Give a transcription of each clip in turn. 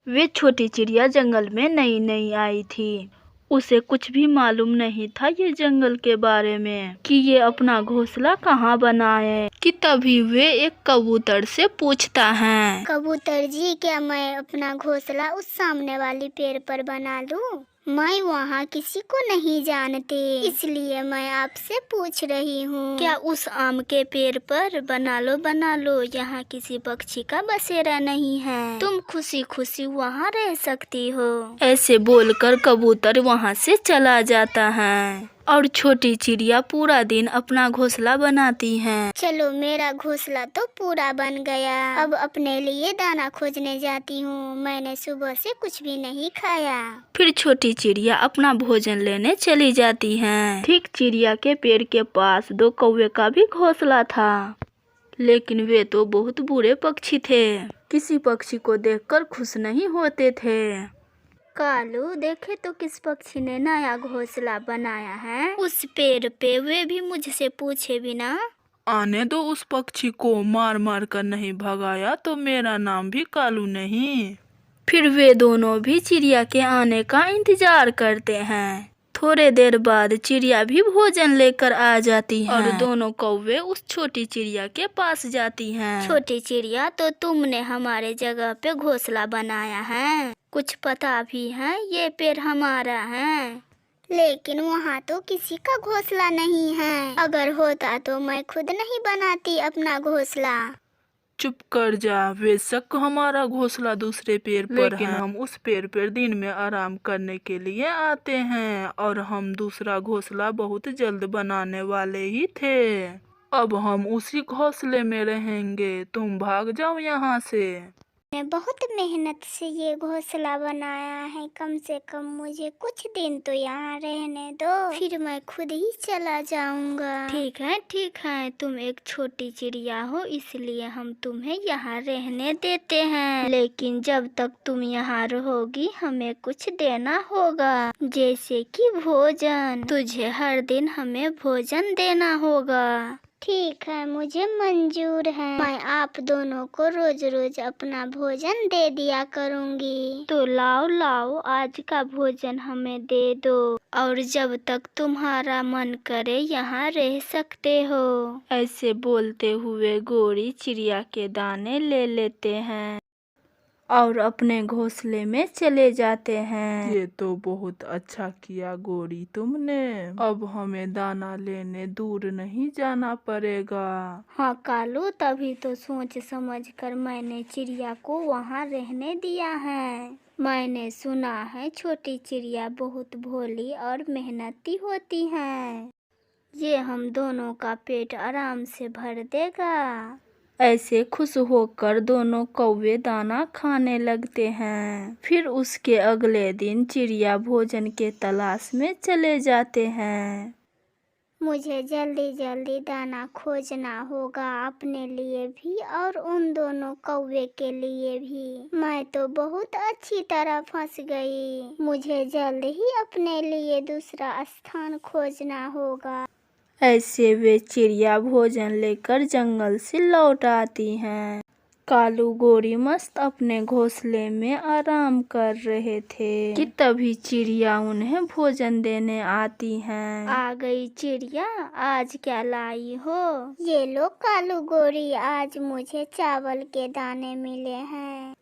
वे छोटी चिड़िया जंगल में नई नई आई थी। उसे कुछ भी मालूम नहीं था ये जंगल के बारे में कि ये अपना घोंसला कहाँ बनाए। कि तभी वे एक कबूतर से पूछता है, कबूतर जी, क्या मैं अपना घोंसला उस सामने वाली पेड़ पर बना लूं? मैं वहाँ किसी को नहीं जानती, इसलिए मैं आपसे पूछ रही हूँ। क्या उस आम के पेड़ पर? बना लो, यहाँ किसी पक्षी का बसेरा नहीं है, तुम खुशी खुशी वहाँ रह सकती हो। ऐसे बोलकर कबूतर वहाँ से चला जाता है और छोटी चिड़िया पूरा दिन अपना घोंसला बनाती है। चलो, मेरा घोंसला तो पूरा बन गया। अब अपने लिए दाना खोजने जाती हूँ। मैंने सुबह से कुछ भी नहीं खाया। फिर छोटी चिड़िया अपना भोजन लेने चली जाती है। ठीक चिड़िया के पेड़ के पास दो कौवे का भी घोंसला था, लेकिन वे तो बहुत बुरे पक्षी थे। किसी पक्षी को देखकर खुश नहीं होते थे। कालू, देखे तो किस पक्षी ने नया घोंसला बनाया है उस पेड़ पे, वे भी मुझसे पूछे बिना। आने दो उस पक्षी को, मार मार कर नहीं भगाया तो मेरा नाम भी कालू नहीं। फिर वे दोनों भी चिड़िया के आने का इंतजार करते हैं। थोड़े देर बाद चिड़िया भी भोजन लेकर आ जाती है और दोनों कौवे उस छोटी चिड़िया के पास जाती हैं। छोटी चिड़िया, तो तुमने हमारे जगह पे घोंसला बनाया है, कुछ पता भी है ये पेड़ हमारा है? लेकिन वहाँ तो किसी का घोंसला नहीं है। अगर होता तो मैं खुद नहीं बनाती अपना घोंसला। चुप कर जा, बेशक हमारा घोंसला दूसरे पेड़ पर लेकिन है। हम उस पेड़ पर दिन में आराम करने के लिए आते हैं और हम दूसरा घोंसला बहुत जल्द बनाने वाले ही थे। अब हम उसी घोंसले में रहेंगे, तुम भाग जाओ यहाँ से। मैं बहुत मेहनत से ये घोंसला बनाया है। कम से कम मुझे कुछ दिन तो यहाँ रहने दो, फिर मैं खुद ही चला जाऊंगा। ठीक है, तुम एक छोटी चिड़िया हो, इसलिए हम तुम्हें यहाँ रहने देते हैं। लेकिन जब तक तुम यहाँ रहोगी हमें कुछ देना होगा, जैसे कि भोजन। तुझे हर दिन हमें भोजन देना होगा। ठीक है, मुझे मंजूर है। मैं आप दोनों को रोज रोज अपना भोजन दे दिया करूँगी। तो लाओ, आज का भोजन हमें दे दो, और जब तक तुम्हारा मन करे यहाँ रह सकते हो। ऐसे बोलते हुए गोरी चिड़िया के दाने ले लेते हैं और अपने घोंसले में चले जाते हैं। ये तो बहुत अच्छा किया गोरी तुमने, अब हमें दाना लेने दूर नहीं जाना पड़ेगा। हाँ कालू, तभी तो सोच समझ कर मैंने चिड़िया को वहाँ रहने दिया है। मैंने सुना है छोटी चिड़िया बहुत भोली और मेहनती होती हैं। ये हम दोनों का पेट आराम से भर देगा। ऐसे खुश होकर दोनों कौवे दाना खाने लगते हैं। फिर उसके अगले दिन चिड़िया भोजन के तलाश में चले जाते हैं। मुझे जल्दी जल्दी दाना खोजना होगा, अपने लिए भी और उन दोनों कौवे के लिए भी। मैं तो बहुत अच्छी तरह फंस गई। मुझे जल्द ही अपने लिए दूसरा स्थान खोजना होगा। ऐसे वे चिड़िया भोजन लेकर जंगल से लौट आती हैं। कालू गोरी मस्त अपने घोंसले में आराम कर रहे थे कि तभी चिड़िया उन्हें भोजन देने आती हैं। आ गई चिड़िया, आज क्या लाई हो? ये लो कालू गोरी, आज मुझे चावल के दाने मिले हैं।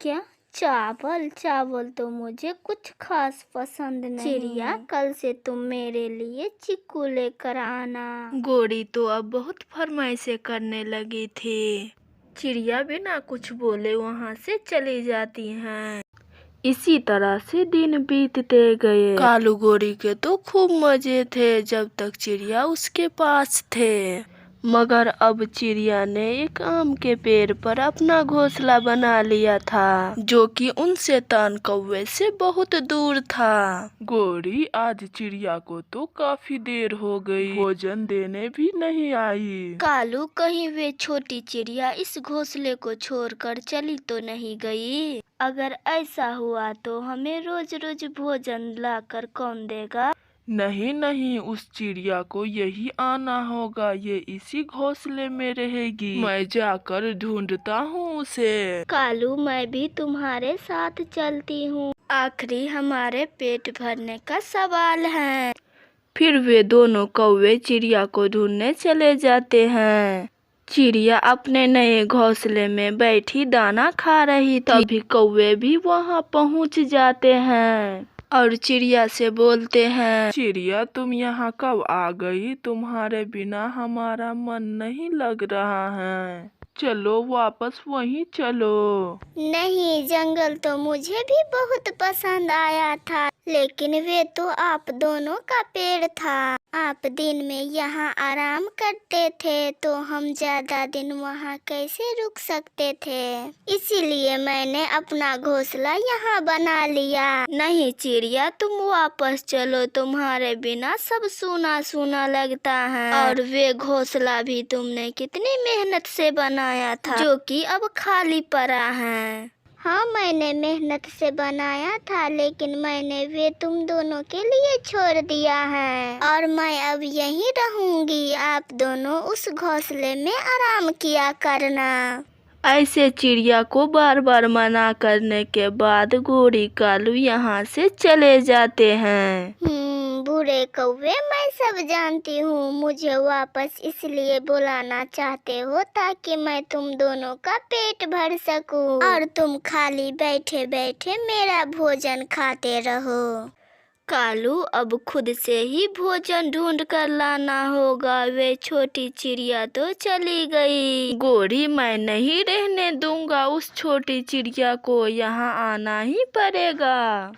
क्या चावल तो मुझे कुछ खास पसंद नहीं। चिड़िया, कल से तुम मेरे लिए चिक्कू लेकर आना। गोरी तो अब बहुत फरमाइशें करने लगी थी। चिड़िया बिना कुछ बोले वहाँ से चली जाती हैं। इसी तरह से दिन बीतते गए। कालू गोरी के तो खूब मजे थे जब तक चिड़िया उसके पास थे। मगर अब चिड़िया ने एक आम के पेड़ पर अपना घोंसला बना लिया था, जो कि उन शैतान कौवे से बहुत दूर था। गोरी, आज चिड़िया को तो काफी देर हो गई, भोजन देने भी नहीं आई। कालू, कहीं वे छोटी चिड़िया इस घोंसले को छोड़कर चली तो नहीं गई? अगर ऐसा हुआ तो हमें रोज रोज भोजन लाकर कौन देगा? नहीं नहीं, उस चिड़िया को यही आना होगा, ये इसी घोंसले में रहेगी। मैं जाकर ढूंढता हूँ उसे। कालू, मैं भी तुम्हारे साथ चलती हूँ, आखिरी हमारे पेट भरने का सवाल है। फिर वे दोनों कौवे चिड़िया को ढूंढने चले जाते हैं। चिड़िया अपने नए घोंसले में बैठी दाना खा रही थी। तभी कौवे भी वहां पहुंच जाते हैं और चिड़िया से बोलते हैं, चिड़िया तुम यहाँ कब आ गई? तुम्हारे बिना हमारा मन नहीं लग रहा है। चलो वापस वहीं चलो। नहीं, जंगल तो मुझे भी बहुत पसंद आया था, लेकिन वे तो आप दोनों का पेड़ था। आप दिन में यहाँ आराम करते थे, तो हम ज्यादा दिन वहाँ कैसे रुक सकते थे? इसीलिए मैंने अपना घोंसला यहाँ बना लिया। नहीं चिड़िया, तुम वापस चलो, तुम्हारे बिना सब सूना सूना लगता है। और वे घोंसला भी तुमने कितनी मेहनत से बनाया था, जो कि अब खाली पड़ा है। हाँ, मैंने मेहनत से बनाया था, लेकिन मैंने वे तुम दोनों के लिए छोड़ दिया है और मैं अब यहीं रहूंगी। आप दोनों उस घोंसले में आराम किया करना। ऐसे चिड़िया को बार बार मना करने के बाद गोरी कालू यहाँ से चले जाते हैं। बुरे कौवे, मैं सब जानती हूँ। मुझे वापस इसलिए बुलाना चाहते हो ताकि मैं तुम दोनों का पेट भर सकूं और तुम खाली बैठे बैठे मेरा भोजन खाते रहो। कालू, अब खुद से ही भोजन ढूंढ कर लाना होगा। वे छोटी चिड़िया तो चली गई। गोरी, मैं नहीं रहने दूंगा उस छोटी चिड़िया को, यहाँ आना ही पड़ेगा।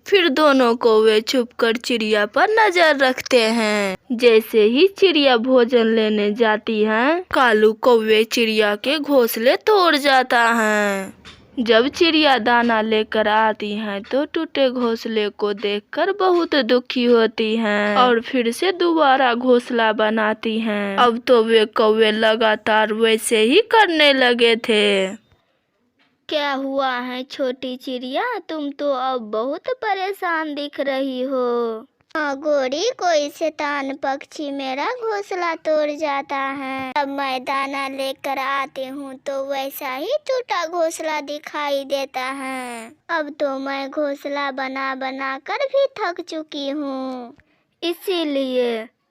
फिर दोनों कौवे छुपकर चिड़िया पर नजर रखते हैं। जैसे ही चिड़िया भोजन लेने जाती है, कालू कौवे चिड़िया के घोंसले तोड़ जाता है। जब चिड़िया दाना लेकर आती हैं तो टूटे घोंसले को देखकर बहुत दुखी होती हैं और फिर से दोबारा घोंसला बनाती हैं। अब तो वे कौवे लगातार वैसे ही करने लगे थे। क्या हुआ है छोटी चिड़िया, तुम तो अब बहुत परेशान दिख रही हो। हाँ गोरी, कोई शैतान पक्षी मेरा घोंसला तोड़ जाता है। अब मैं दाना लेकर आती हूँ तो वैसा ही टूटा घोंसला दिखाई देता है। अब तो मैं घोंसला बना बना कर भी थक चुकी हूँ।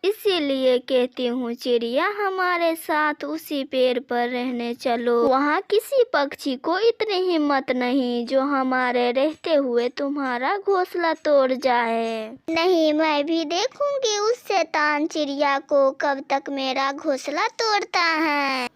इसीलिए कहती हूँ चिड़िया, हमारे साथ उसी पेड़ पर रहने चलो। वहाँ किसी पक्षी को इतनी हिम्मत नहीं जो हमारे रहते हुए तुम्हारा घोंसला तोड़ जाए। नहीं, मैं भी देखूंगी उस शैतान चिड़िया को कब तक मेरा घोंसला तोड़ता है।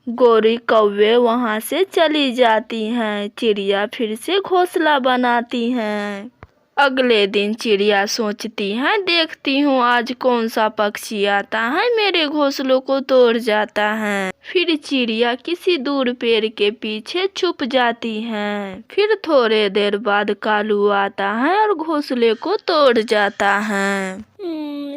गोरी कौवे वहाँ से चली जाती हैं। चिड़िया फिर से घोंसला बनाती हैं। अगले दिन चिड़िया सोचती है, देखती हूँ आज कौन सा पक्षी आता है मेरे घोंसलों को तोड़ जाता है। फिर चिड़िया किसी दूर पेड़ के पीछे छुप जाती है। फिर थोड़े देर बाद कालू आता है और घोंसले को तोड़ जाता है।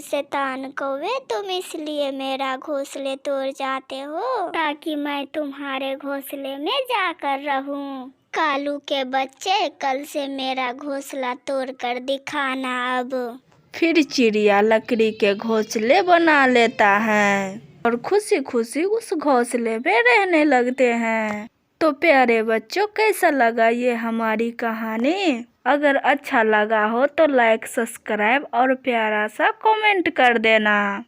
शैतान कौवे, तुम इसलिए मेरा घोंसले तोड़ जाते हो ताकि मैं तुम्हारे घोंसले में जाकर रहूं। कालू के बच्चे, कल से मेरा घोंसला तोड़कर दिखाना अब। फिर चिड़िया लकड़ी के घोंसले बना लेता है और खुशी खुशी उस घोंसले में रहने लगते हैं। तो प्यारे बच्चों, कैसा लगा ये हमारी कहानी? अगर अच्छा लगा हो तो लाइक, सब्सक्राइब और प्यारा सा कमेंट कर देना।